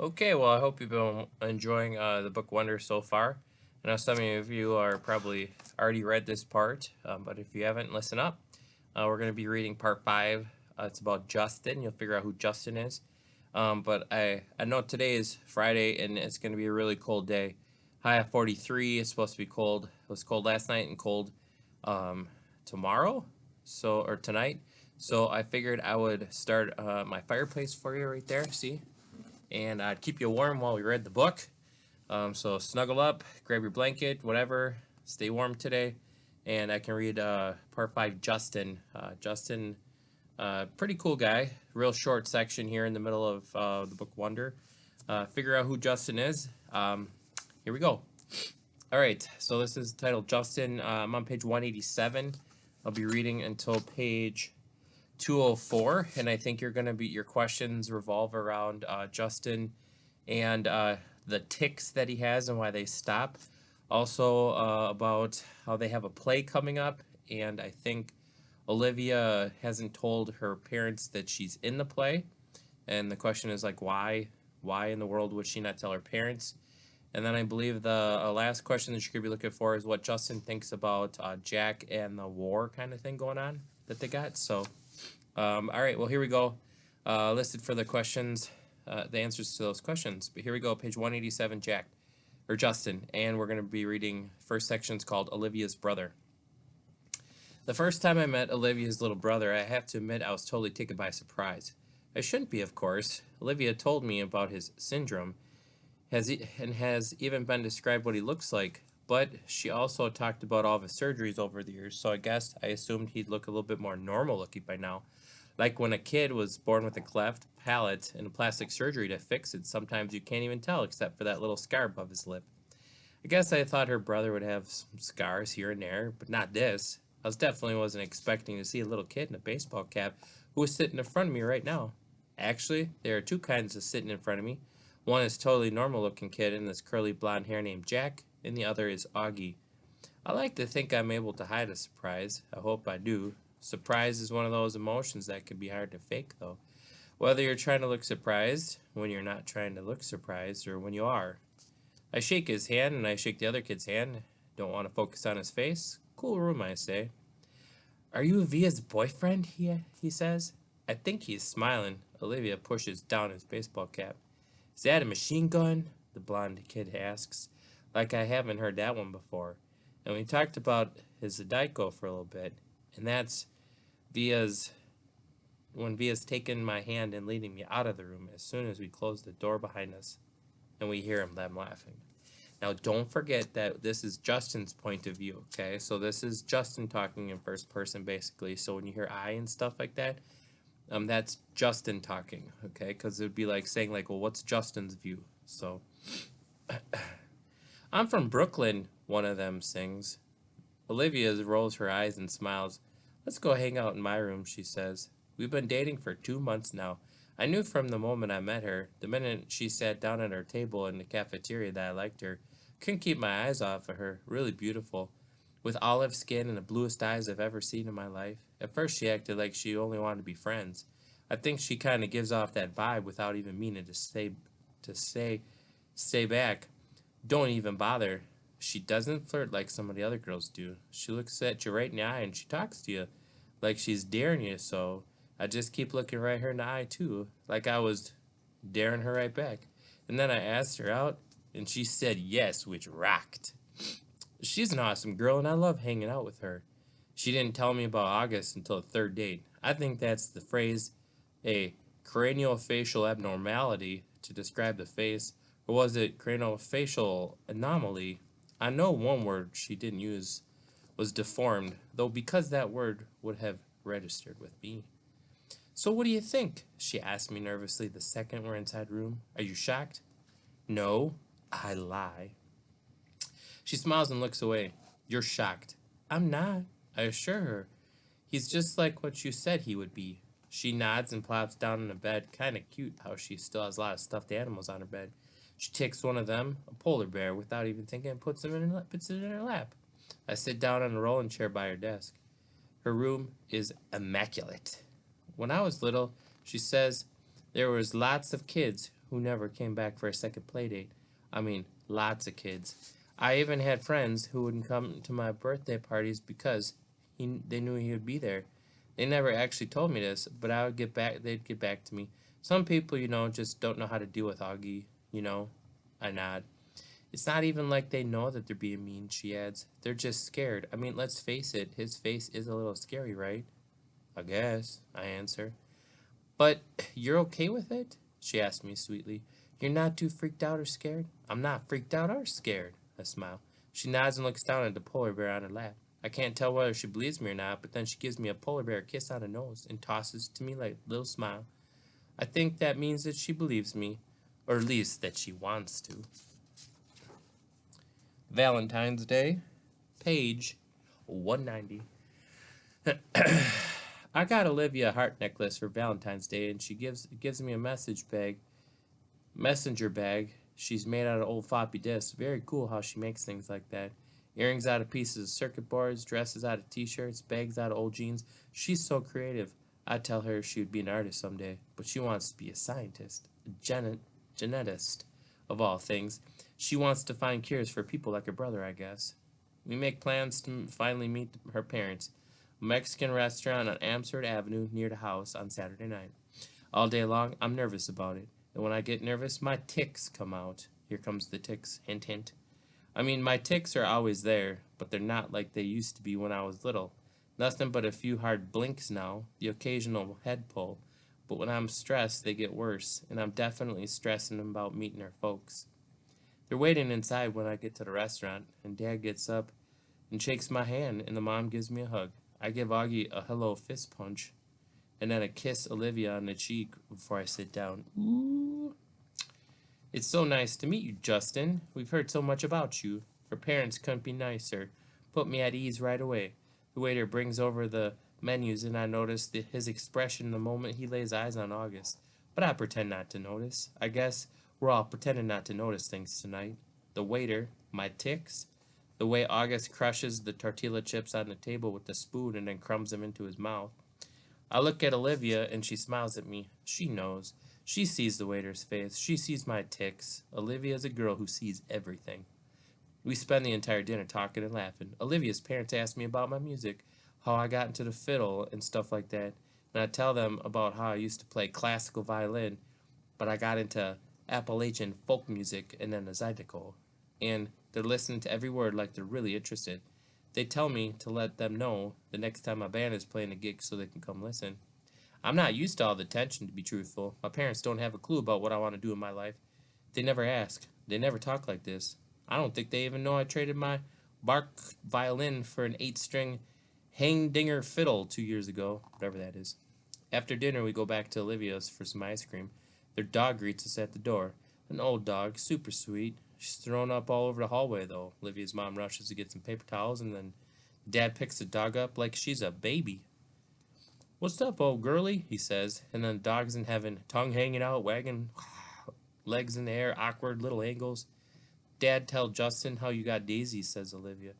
Okay, well, I hope you've been enjoying the book Wonder so far. I know some of you are probably already read this part, but if you haven't, listen up. We're going to be reading part 5. It's about Justin. You'll figure out who Justin is. But I know today is Friday, and it's going to be a really cold day. High of 43. It's supposed to be cold. It was cold last night and cold tomorrow, or tonight. So I figured I would start my fireplace for you right there. See? And I'd keep you warm while we read the book. So snuggle up, grab your blanket, whatever. Stay warm today, and I can read part 5. Justin, pretty cool guy. Real short section here in the middle of the book Wonder. Figure out who Justin is. Here we go. All right, so this is titled Justin. I'm on page 187. I'll be reading until page 204, and I think your questions revolve around Justin and the ticks that he has and why they stop. Also about how they have a play coming up, and I think Olivia hasn't told her parents that she's in the play, and the question is like why in the world would she not tell her parents? And then I believe the last question that you could be looking for is what Justin thinks about Jack and the war kind of thing going on that they got. So all right, well, here we go. Listed for the questions, the answers to those questions. But here we go, page 187, Justin, and we're going to be reading first section's called Olivia's Brother. The first time I met Olivia's little brother, I have to admit I was totally taken by surprise. I shouldn't be, of course. Olivia told me about his syndrome, and has even been described what he looks like, but she also talked about all of his surgeries over the years, so I assumed he'd look a little bit more normal looking by now. Like when a kid was born with a cleft palate and plastic surgery to fix it, sometimes you can't even tell except for that little scar above his lip. I guess I thought her brother would have some scars here and there, but not this. Definitely wasn't expecting to see a little kid in a baseball cap who was sitting in front of me right now. Actually, there are two kinds of sitting in front of me. One is totally normal looking kid in this curly blonde hair named Jack, and the other is Augie. I like to think I'm able to hide a surprise. I hope I do. Surprise is one of those emotions that can be hard to fake, though. Whether you're trying to look surprised, when you're not trying to look surprised, or when you are. I shake his hand and I shake the other kid's hand. Don't want to focus on his face. Cool room, I say. Are you Via's boyfriend? He says. I think he's smiling. Olivia pushes down his baseball cap. Is that a machine gun? The blonde kid asks. Like I haven't heard that one before. And we talked about his Zydeco for a little bit. And that's Via's when Via's taken my hand and leading me out of the room as soon as we close the door behind us. And we hear them laughing. Now, don't forget that this is Justin's point of view, okay? So this is Justin talking in first person, basically. So when you hear I and stuff like that, that's Justin talking, okay? Because it would be like saying, like, well, what's Justin's view? So, I'm from Brooklyn, one of them sings. Olivia rolls her eyes and smiles. Let's go hang out in my room, she says. We've been dating for 2 months now. I knew from the moment I met her, the minute she sat down at our table in the cafeteria, that I liked her. Couldn't keep my eyes off of her. Really beautiful. With olive skin and the bluest eyes I've ever seen in my life. At first she acted like she only wanted to be friends. I think she kind of gives off that vibe without even meaning stay back. Don't even bother. She doesn't flirt like some of the other girls do. She looks at you right in the eye and she talks to you like she's daring you, so I just keep looking right her in the eye too, like I was daring her right back. And then I asked her out, and she said yes, which rocked. She's an awesome girl, and I love hanging out with her. She didn't tell me about August until the third date. I think that's the phrase, a craniofacial abnormality to describe the face, or was it craniofacial anomaly? I know one word she didn't use was deformed, though because that word would have registered with me. So what do you think? She asked me nervously the second we're inside the room. Are you shocked? No, I lie. She smiles and looks away. You're shocked. I'm not, I assure her. He's just like what you said he would be. She nods and plops down in the bed. Kinda cute how she still has a lot of stuffed animals on her bed. She takes one of them, a polar bear, without even thinking, and puts it in her lap. I sit down on a rolling chair by her desk. Her room is immaculate. When I was little, she says, there was lots of kids who never came back for a second play date. I mean, lots of kids. I even had friends who wouldn't come to my birthday parties because they knew he would be there. They never actually told me this, but I would get back. They'd get back to me. Some people, just don't know how to deal with Augie. You know, I nod. It's not even like they know that they're being mean, she adds. They're just scared. I mean, let's face it, his face is a little scary, right? I guess, I answer. But you're okay with it? She asked me sweetly. You're not too freaked out or scared? I'm not freaked out or scared, I smile. She nods and looks down at the polar bear on her lap. I can't tell whether she believes me or not, but then she gives me a polar bear kiss on the nose and tosses to me like a little smile. I think that means that she believes me, or at least that she wants to. Valentine's Day, page 190. I got Olivia a heart necklace for Valentine's Day, and she gives me a messenger bag. She's made out of old floppy disks. Very cool how she makes things like that. Earrings out of pieces of circuit boards, dresses out of t-shirts, bags out of old jeans. She's so creative. I tell her she would be an artist someday, but she wants to be a scientist, a genetist, of all things. She wants to find cures for people like her brother, I guess. We make plans to finally meet her parents. A Mexican restaurant on Amsterdam Avenue near the house on Saturday night. All day long, I'm nervous about it. And when I get nervous, my tics come out. Here comes the tics. Hint, hint. I mean, my tics are always there, but they're not like they used to be when I was little. Nothing but a few hard blinks now, the occasional head pull. But when I'm stressed, they get worse, and I'm definitely stressing about meeting her folks. They're waiting inside when I get to the restaurant, and Dad gets up and shakes my hand, and the mom gives me a hug. I give Augie a hello fist punch, and then a kiss Olivia on the cheek before I sit down. Ooh. It's so nice to meet you, Justin. We've heard so much about you. Your parents couldn't be nicer. Put me at ease right away. The waiter brings over the menus, and I notice his expression the moment he lays eyes on August. But I pretend not to notice. I guess we're all pretending not to notice things tonight. The waiter, my tics, the way August crushes the tortilla chips on the table with the spoon and then crumbs them into his mouth. I look at Olivia, and she smiles at me. She knows. She sees the waiter's face. She sees my tics. Olivia is a girl who sees everything. We spend the entire dinner talking and laughing. Olivia's parents ask me about my music, how I got into the fiddle and stuff like that. And I tell them about how I used to play classical violin, but I got into Appalachian folk music and then the Zydeco. And they're listening to every word like they're really interested. They tell me to let them know the next time my band is playing a gig so they can come listen. I'm not used to all the attention, to be truthful. My parents don't have a clue about what I want to do in my life. They never ask. They never talk like this. I don't think they even know I traded my Bach violin for an 8-string Hangdinger fiddle 2 years ago, whatever that is. After dinner, we go back to Olivia's for some ice cream. Their dog greets us at the door. An old dog, super sweet. She's thrown up all over the hallway, though. Olivia's mom rushes to get some paper towels, and then Dad picks the dog up like she's a baby. What's up, old girlie? He says, and then the dog's in heaven, tongue hanging out, wagging legs in the air, awkward little angles. Dad, tell Justin how you got Daisy, says Olivia.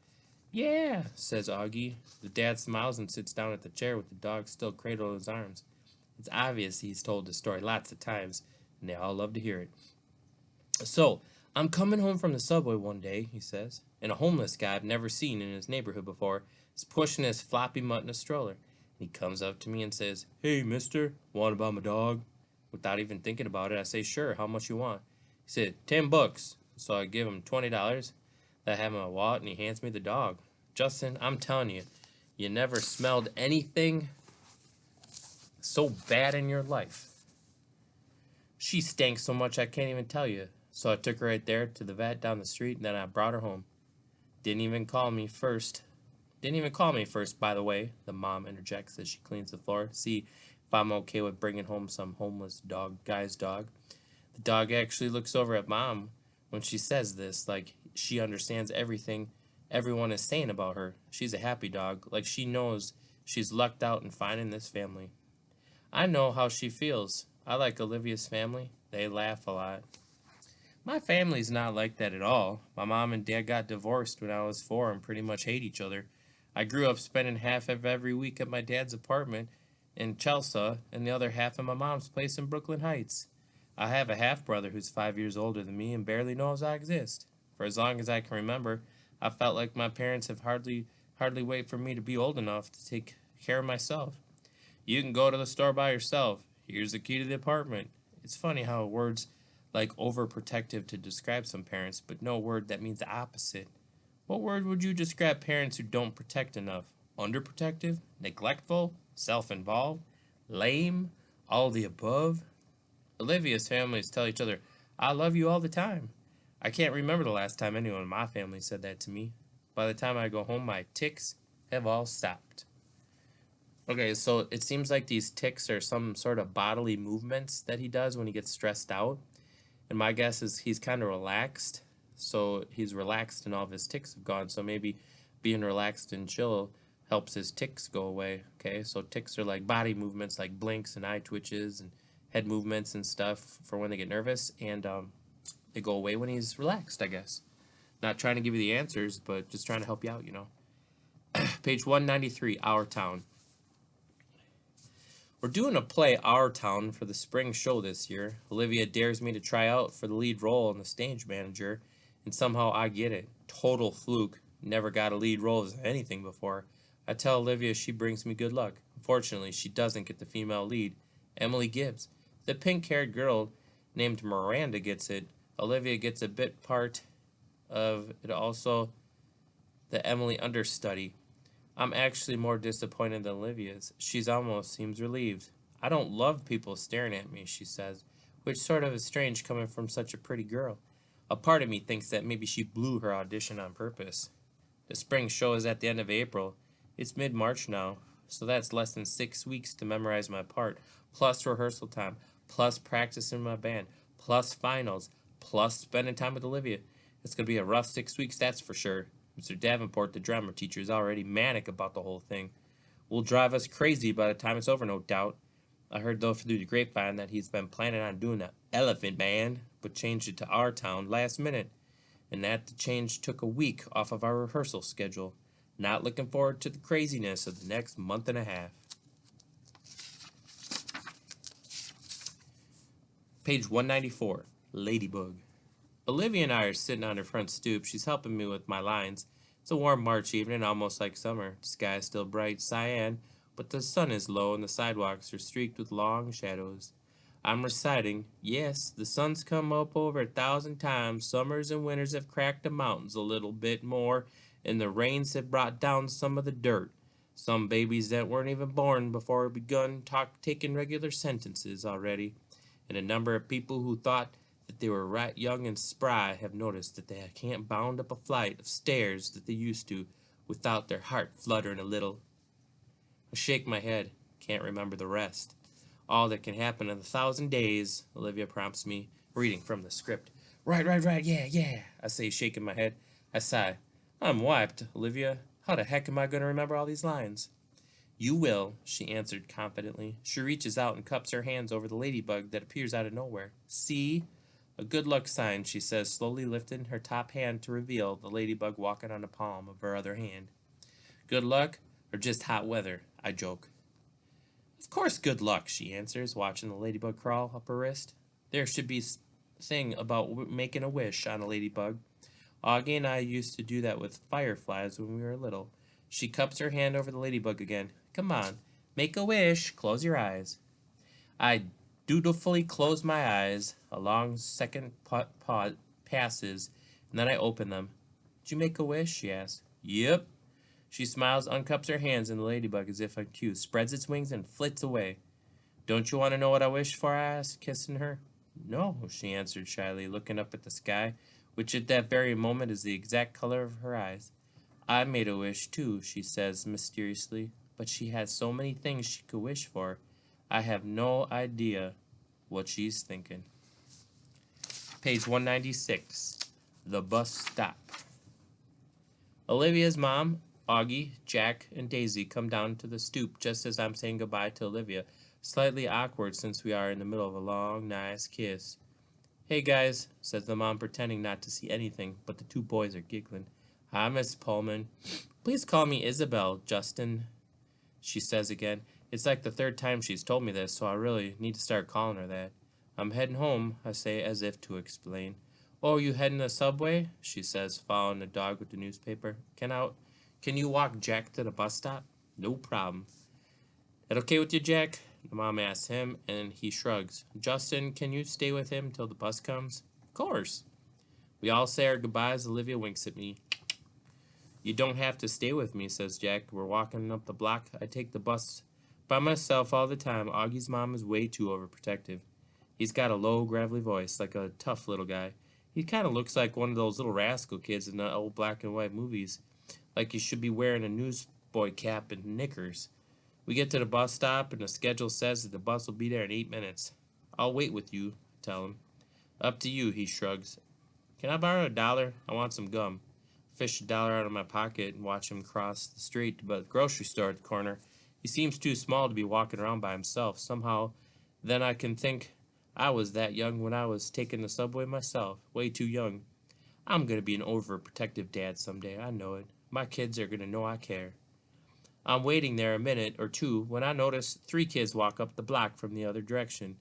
Yeah, says Augie. The dad smiles and sits down at the chair with the dog still cradled in his arms. It's obvious he's told the story lots of times, and they all love to hear it. So, I'm coming home from the subway one day, he says, and a homeless guy I've never seen in his neighborhood before is pushing his floppy mutt in a stroller. He comes up to me and says, Hey, mister, want to buy my dog? Without even thinking about it, I say, Sure, how much you want? He said, $10. So I give him $20 that I have in my wallet, and he hands me the dog. Justin, I'm telling you, you never smelled anything so bad in your life. She stank so much I can't even tell you. So I took her right there to the vet down the street, and then I brought her home. Didn't even call me first, by the way, the mom interjects as she cleans the floor to see if I'm okay with bringing home some homeless guy's dog. The dog actually looks over at Mom when she says this, like she understands everything everyone is saying about her. She's a happy dog, like she knows she's lucked out in finding this family. I know how she feels. I like Olivia's family. They laugh a lot. My family's not like that at all. My mom and dad got divorced when I was 4 and pretty much hate each other. I grew up spending half of every week at my dad's apartment in Chelsea and the other half at my mom's place in Brooklyn Heights. I have a half-brother who's 5 years older than me and barely knows I exist. For as long as I can remember, I felt like my parents have hardly wait for me to be old enough to take care of myself. You can go to the store by yourself. Here's the key to the apartment. It's funny how words like overprotective to describe some parents, but no word that means the opposite. What word would you describe parents who don't protect enough? Underprotective? Neglectful? Self-involved? Lame? All the above? Olivia's families tell each other, I love you all the time. I can't remember the last time anyone in my family said that to me. By the time I go home, my tics have all stopped. Okay, so it seems like these tics are some sort of bodily movements that he does when he gets stressed out. And my guess is he's kind of relaxed. So he's relaxed and all of his tics have gone. So maybe being relaxed and chill helps his tics go away. Okay, so tics are like body movements like blinks and eye twitches and head movements and stuff for when they get nervous. And they go away when he's relaxed, I guess. Not trying to give you the answers, but just trying to help you out, you know. Page 193, Our Town. We're doing a play, Our Town, for the spring show this year. Olivia dares me to try out for the lead role in The Stage Manager, and somehow I get it. Total fluke. Never got a lead role as anything before. I tell Olivia she brings me good luck. Unfortunately, she doesn't get the female lead. Emily Gibbs. The pink-haired girl named Miranda gets it. Olivia gets a bit part of it also, the Emily understudy. I'm actually more disappointed than Olivia's. She's almost seems relieved. I don't love people staring at me, she says, which sort of is strange coming from such a pretty girl. A part of me thinks that maybe she blew her audition on purpose. The spring show is at the end of April. It's mid-March now, so that's less than 6 weeks to memorize my part, plus rehearsal time, plus practice in my band, plus finals, plus spending time with Olivia. It's going to be a rough 6 weeks, that's for sure. Mr. Davenport, the drama teacher, is already manic about the whole thing. Will drive us crazy by the time it's over, no doubt. I heard, though, through the grapevine that he's been planning on doing the Elephant Band, but changed it to Our Town last minute. And that the change took a week off of our rehearsal schedule. Not looking forward to the craziness of the next month and a half. Page 194, Ladybug. Olivia and I are sitting on her front stoop. She's helping me with my lines. It's a warm March evening, almost like summer. The sky is still bright cyan, but the sun is low and the sidewalks are streaked with long shadows. I'm reciting, yes, the sun's come up over 1,000 times. Summers and winters have cracked the mountains a little bit more, and the rains have brought down some of the dirt. Some babies that weren't even born before begun taking regular sentences already, and a number of people who thought that they were right young and spry have noticed that they can't bound up a flight of stairs that they used to without their heart fluttering a little. I shake my head, can't remember the rest. All that can happen in 1,000 days, Olivia prompts me, reading from the script. Right, yeah, I say, shaking my head. I sigh. I'm wiped, Olivia. How the heck am I going to remember all these lines? You will, she answered confidently. She reaches out and cups her hands over the ladybug that appears out of nowhere. See? A good luck sign, she says, slowly lifting her top hand to reveal the ladybug walking on the palm of her other hand. Good luck, or just hot weather, I joke. Of course good luck, she answers, watching the ladybug crawl up her wrist. There should be a thing about making a wish on a ladybug. Augie and I used to do that with fireflies when we were little. She cups her hand over the ladybug again. Come on, make a wish, close your eyes. I dutifully close my eyes. A long second passes, and then I open them. Did you make a wish? She asks. Yep. She smiles, uncups her hands, and the ladybug, as if on cue, spreads its wings and flits away. Don't you want to know what I wished for? I asked, kissing her. No, she answered shyly, looking up at the sky, which at that very moment is the exact color of her eyes. I made a wish, too, she says mysteriously, but she has so many things she could wish for. I have no idea what she's thinking. Page 196, The Bus Stop. Olivia's mom, Augie, Jack, and Daisy come down to the stoop just as I'm saying goodbye to Olivia, slightly awkward since we are in the middle of a long, nice kiss. Hey guys, says the mom, pretending not to see anything, but the two boys are giggling. Hi, Miss Pullman. Please call me Isabel, Justin, she says again. It's like the third time she's told me this, so I really need to start calling her that. I'm heading home, I say, as if to explain. Oh, you heading the subway? She says, following the dog with the newspaper. Can you walk Jack to the bus stop? No problem. That okay with you, Jack? The mom asks him, and he shrugs. Justin, can you stay with him till the bus comes? Of course. We all say our goodbyes. Olivia winks at me. You don't have to stay with me, says Jack. We're walking up the block. I take the bus by myself all the time. Augie's mom is way too overprotective. He's got a low, gravelly voice, like a tough little guy. He kind of looks like one of those little rascal kids in the old black and white movies. Like he should be wearing a newsboy cap and knickers. We get to the bus stop, and the schedule says that the bus will be there in 8 minutes. I'll wait with you, I tell him. Up to you, he shrugs. Can I borrow $1? I want some gum. Fish $1 out of my pocket and watch him cross the street to the grocery store at the corner. He seems too small to be walking around by himself. Somehow, then I can think I was that young when I was taking the subway myself. Way too young. I'm going to be an overprotective dad someday. I know it. My kids are going to know I care. I'm waiting there a minute or two when I notice 3 kids walk up the block from the other direction.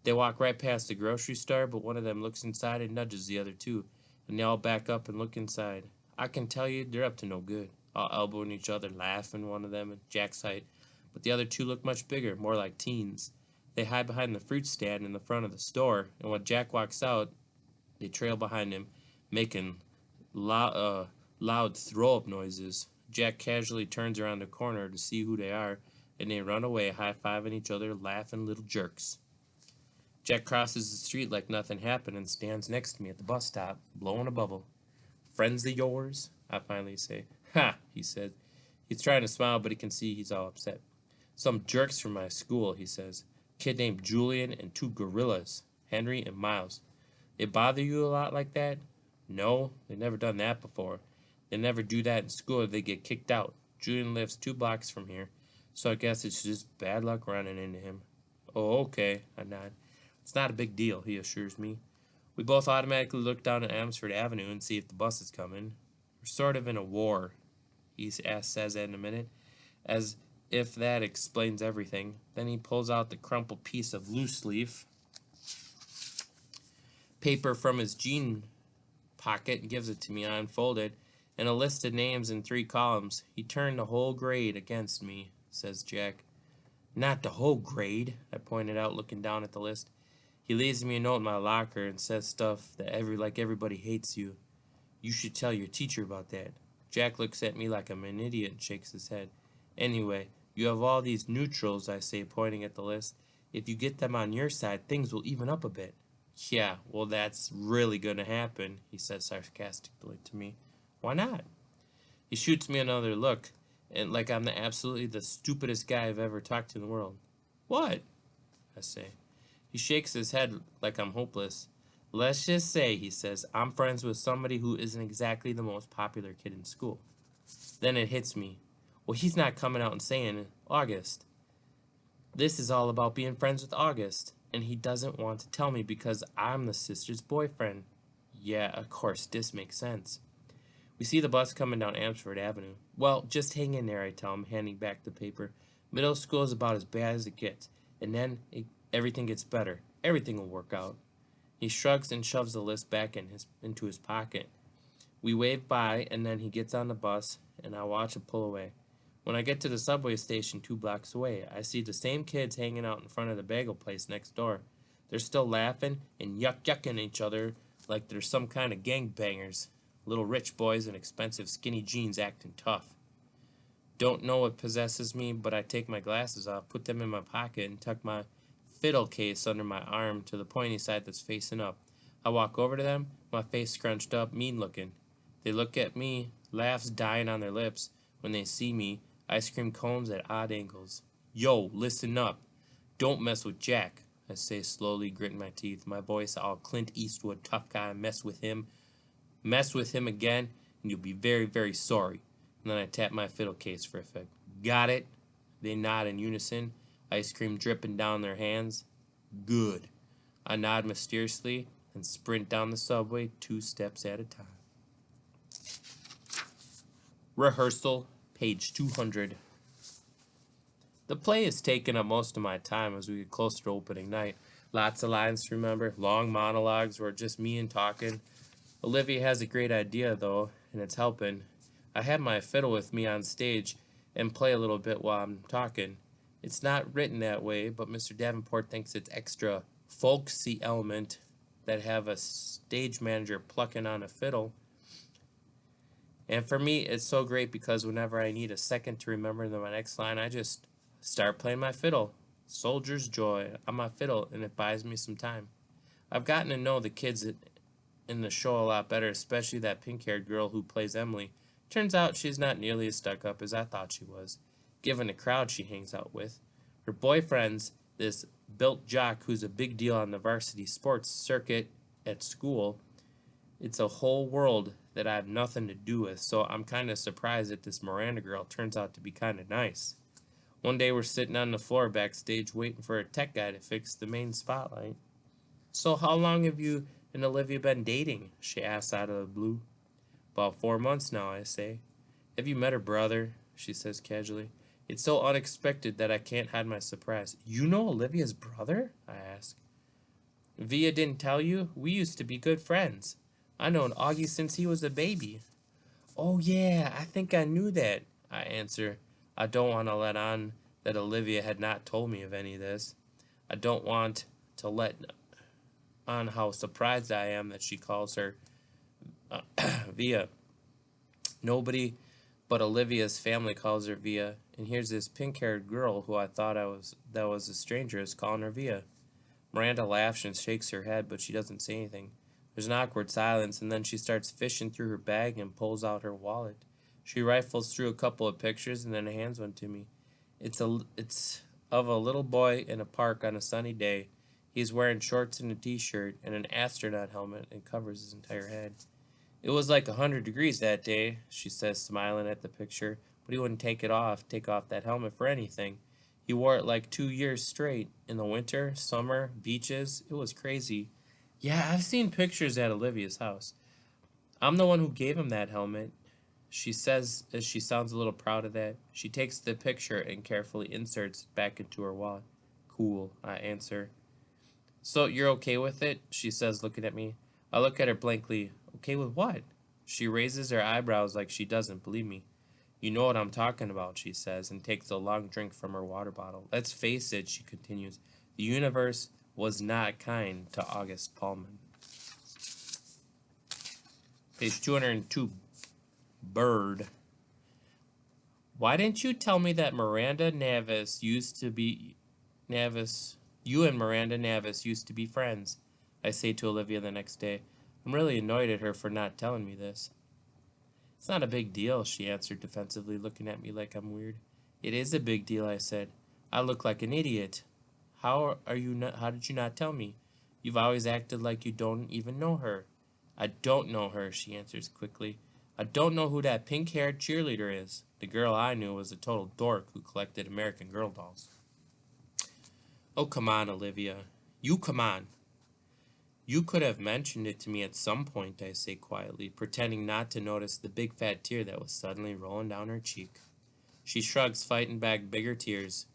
They walk right past the grocery store, but one of them looks inside and nudges the other 2, and they all back up and look inside. I can tell you they're up to no good, all elbowing each other, laughing, one of them at Jack's height, but the other 2 look much bigger, more like teens. They hide behind the fruit stand in the front of the store, and when Jack walks out, they trail behind him, making loud throw-up noises. Jack casually turns around the corner to see who they are, and they run away, high-fiving each other, laughing little jerks. Jack crosses the street like nothing happened and stands next to me at the bus stop, blowing a bubble. Friends of yours? I finally say. Ha, he says. He's trying to smile, but he can see he's all upset. Some jerks from my school, he says. Kid named Julian and 2 gorillas, Henry and Miles. They bother you a lot like that? No, they've never done that before. They never do that in school or they get kicked out. Julian lives 2 blocks from here, so I guess it's just bad luck running into him. Oh, okay, I nod. It's not a big deal, he assures me. We both automatically look down at Amherst Avenue and see if the bus is coming. We're sort of in a war, he says in a minute, as if that explains everything. Then he pulls out the crumpled piece of loose leaf paper from his jean pocket and gives it to me unfolded, and a list of names in 3 columns. He turned the whole grade against me, says Jack. Not the whole grade, I pointed out, looking down at the list. He leaves me a note in my locker and says stuff that everybody hates you. You should tell your teacher about that. Jack looks at me like I'm an idiot and shakes his head. Anyway, you have all these neutrals, I say, pointing at the list. If you get them on your side, things will even up a bit. Yeah, well, that's really going to happen, he said sarcastically to me. Why not? He shoots me another look, and like I'm absolutely the stupidest guy I've ever talked to in the world. What? I say. He shakes his head like I'm hopeless. Let's just say, he says, I'm friends with somebody who isn't exactly the most popular kid in school. Then it hits me. Well, he's not coming out and saying August. This is all about being friends with August, and he doesn't want to tell me because I'm the sister's boyfriend. Yeah, of course, this makes sense. We see the bus coming down Amherst Avenue. Well, just hang in there, I tell him, handing back the paper. Middle school is about as bad as it gets, and then everything gets better. Everything will work out. He shrugs and shoves the list back into his pocket. We wave bye, and then he gets on the bus, and I watch him pull away. When I get to the subway station 2 blocks away, I see the same kids hanging out in front of the bagel place next door. They're still laughing and yucking each other like they're some kind of gangbangers. Little rich boys in expensive skinny jeans acting tough. Don't know what possesses me, but I take my glasses off, put them in my pocket, and tuck my fiddle case under my arm to the pointy side that's facing up. I walk over to them, my face scrunched up, mean looking. They look at me, laughs dying on their lips. When they see me, ice cream cones at odd angles. Yo, listen up. Don't mess with Jack, I say slowly, gritting my teeth, my voice all Clint Eastwood, tough guy. Mess with him again, and you'll be very, very sorry. And then I tap my fiddle case for effect. Got it? They nod in unison, ice cream dripping down their hands. Good. I nod mysteriously and sprint down the subway 2 steps at a time. Rehearsal, page 200. The play has taken up most of my time as we get closer to opening night. Lots of lines to remember, long monologues or just me and talking. Olivia has a great idea, though, and it's helping. I have my fiddle with me on stage and play a little bit while I'm talking. It's not written that way, but Mr. Davenport thinks it's extra folksy element that have a stage manager plucking on a fiddle. And for me, it's so great because whenever I need a second to remember my next line, I just start playing my fiddle. Soldier's joy on my fiddle, and it buys me some time. I've gotten to know the kids in the show a lot better, especially that pink-haired girl who plays Emily. Turns out she's not nearly as stuck up as I thought she was, given the crowd she hangs out with. Her boyfriend's this built jock who's a big deal on the varsity sports circuit at school. It's a whole world that I have nothing to do with, so I'm kind of surprised that this Miranda girl turns out to be kind of nice. One day we're sitting on the floor backstage waiting for a tech guy to fix the main spotlight. "So how long have you and Olivia been dating?" she asks out of the blue. "About 4 months now," I say. "Have you met her brother?" she says casually. It's so unexpected that I can't hide my surprise. "You know Olivia's brother?" I ask. "Via didn't tell you? We used to be good friends. I known Augie since he was a baby." "Oh yeah, I think I knew that," I answer. I don't want to let on that Olivia had not told me of any of this. I don't want to let on how surprised I am that she calls her Via. Nobody but Olivia's family calls her Via, and here's this pink-haired girl who I thought that was a stranger is calling her Via. Miranda laughs and shakes her head, but she doesn't say anything. There's an awkward silence, and then she starts fishing through her bag and pulls out her wallet. She rifles through a couple of pictures and then hands one to me. It's of a little boy in a park on a sunny day. He's wearing shorts and a t-shirt and an astronaut helmet and covers his entire head. "It was like 100 degrees that day," she says, smiling at the picture, "but he wouldn't take off that helmet for anything. He wore it like 2 years straight. In the winter, summer, beaches, it was crazy." "Yeah, I've seen pictures at Olivia's house. I'm the one who gave him that helmet," she says as she sounds a little proud of that. She takes the picture and carefully inserts it back into her wallet. "Cool," I answer. "So you're okay with it?" she says, looking at me. I look at her blankly. "Okay with what?" She raises her eyebrows like she doesn't believe me. "You know what I'm talking about," she says, and takes a long drink from her water bottle. "Let's face it," she continues, "the universe was not kind to August Pullman." Page 202. Bird. "Why didn't you tell me that Miranda Navis used to be Navis? You and Miranda Navis used to be friends," I say to Olivia the next day. I'm really annoyed at her for not telling me this. "It's not a big deal," she answered defensively, looking at me like I'm weird. "It is a big deal," I said. "I look like an idiot. How did you not tell me? You've always acted like you don't even know her." "I don't know her," she answers quickly. "I don't know who that pink-haired cheerleader is. The girl I knew was a total dork who collected American Girl dolls." "Oh, come on, Olivia. You come on." "You could have mentioned it to me at some point," I say quietly, pretending not to notice the big fat tear that was suddenly rolling down her cheek. She shrugs, fighting back bigger tears.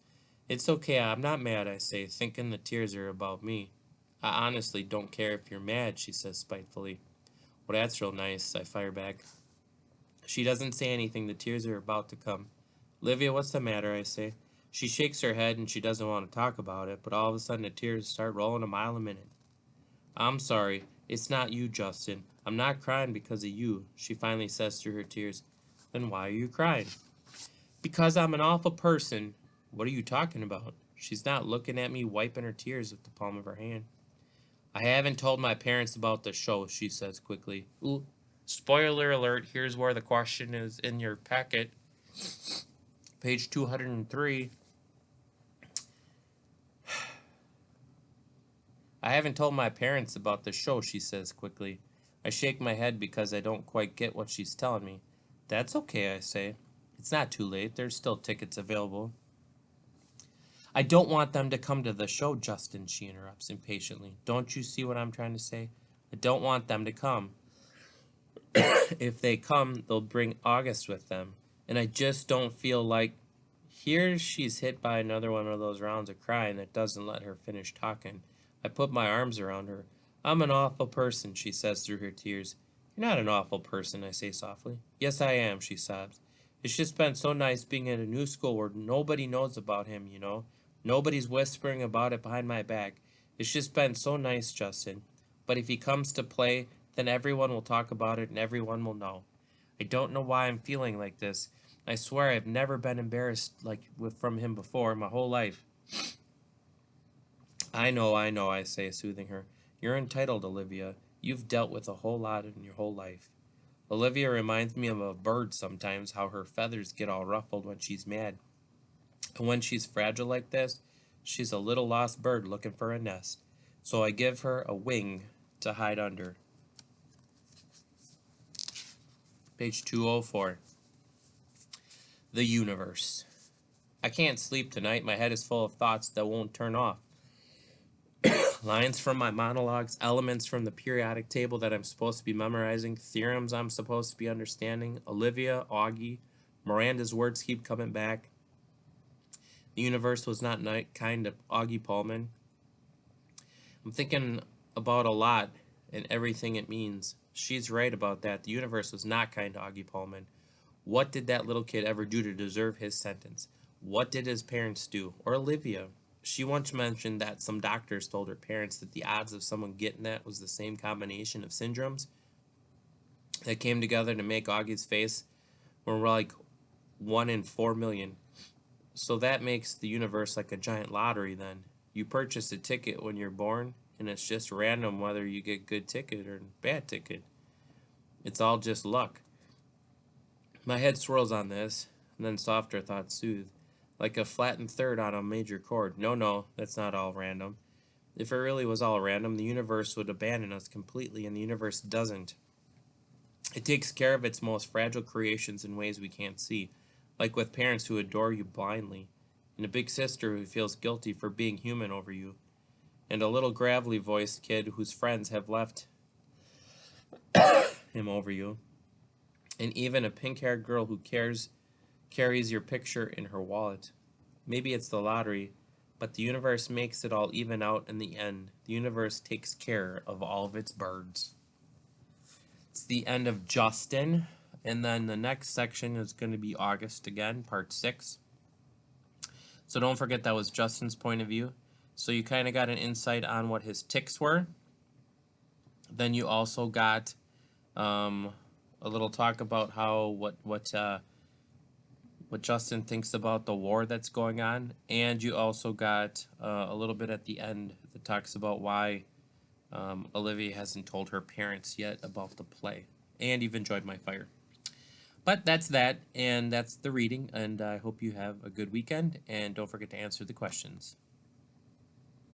"It's okay, I'm not mad," I say, thinking the tears are about me. "I honestly don't care if you're mad," she says spitefully. "Well, that's real nice," I fire back. She doesn't say anything, the tears are about to come. "Olivia, what's the matter?" I say. She shakes her head and she doesn't want to talk about it, but all of a sudden the tears start rolling a mile a minute. "I'm sorry. It's not you, Justin. I'm not crying because of you," she finally says through her tears. "Then why are you crying?" "Because I'm an awful person." "What are you talking about?" She's not looking at me, wiping her tears with the palm of her hand. "I haven't told my parents about the show," she says quickly. Ooh, spoiler alert, here's where the question is in your packet. Page 203. "I haven't told my parents about the show," she says quickly. I shake my head because I don't quite get what she's telling me. "That's okay," I say. "It's not too late. There's still tickets available." "I don't want them to come to the show, Justin," she interrupts impatiently. "Don't you see what I'm trying to say? I don't want them to come. If they come, they'll bring August with them. And I just don't feel like..." Here she's hit by another one of those rounds of crying that doesn't let her finish talking. I put my arms around her. I'm an awful person, she says through her tears. You're not an awful person, I say softly. Yes, I am, she sobs. It's just been so nice being at a new school where nobody knows about him, you know. Nobody's whispering about it behind my back. It's just been so nice, Justin. But if he comes to play, then everyone will talk about it and everyone will know. I don't know why I'm feeling like this. I swear I've never been embarrassed from him before in my whole life. I know, I say, soothing her. You're entitled, Olivia. You've dealt with a whole lot in your whole life. Olivia reminds me of a bird sometimes, how her feathers get all ruffled when she's mad. And when she's fragile like this, she's a little lost bird looking for a nest. So I give her a wing to hide under. Page 204. The universe. I can't sleep tonight. My head is full of thoughts that won't turn off. Lines from my monologues, elements from the periodic table that I'm supposed to be memorizing, theorems I'm supposed to be understanding, Olivia, Augie, Miranda's words keep coming back. The universe was not kind to Augie Pullman. I'm thinking about a lot and everything it means. She's right about that. The universe was not kind to Augie Pullman. What did that little kid ever do to deserve his sentence? What did his parents do? Or Olivia? She once mentioned that some doctors told her parents that the odds of someone getting that was the same combination of syndromes that came together to make Augie's face were like 1 in 4 million. So that makes the universe like a giant lottery then. You purchase a ticket when you're born, and it's just random whether you get good ticket or bad ticket. It's all just luck. My head swirls on this, and then softer thoughts soothe. Like a flattened third on a major chord. No, that's not all random. If it really was all random, the universe would abandon us completely, and the universe doesn't. It takes care of its most fragile creations in ways we can't see, like with parents who adore you blindly, and a big sister who feels guilty for being human over you, and a little gravelly voiced kid whose friends have left him over you, and even a pink haired girl who carries your picture in her wallet. Maybe it's the lottery, but the universe makes it all even out in the end. The universe takes care of all of its birds. It's the end of Justin, and then the next section is going to be August again, part 6. So don't forget that was Justin's point of view. So you kind of got an insight on what his tics were. Then you also got a little talk about how what Justin thinks about the war that's going on, and you also got a little bit at the end that talks about why Olivia hasn't told her parents yet about the play. And you've enjoyed my fire. But that's that, and that's the reading, and I hope you have a good weekend, and don't forget to answer the questions.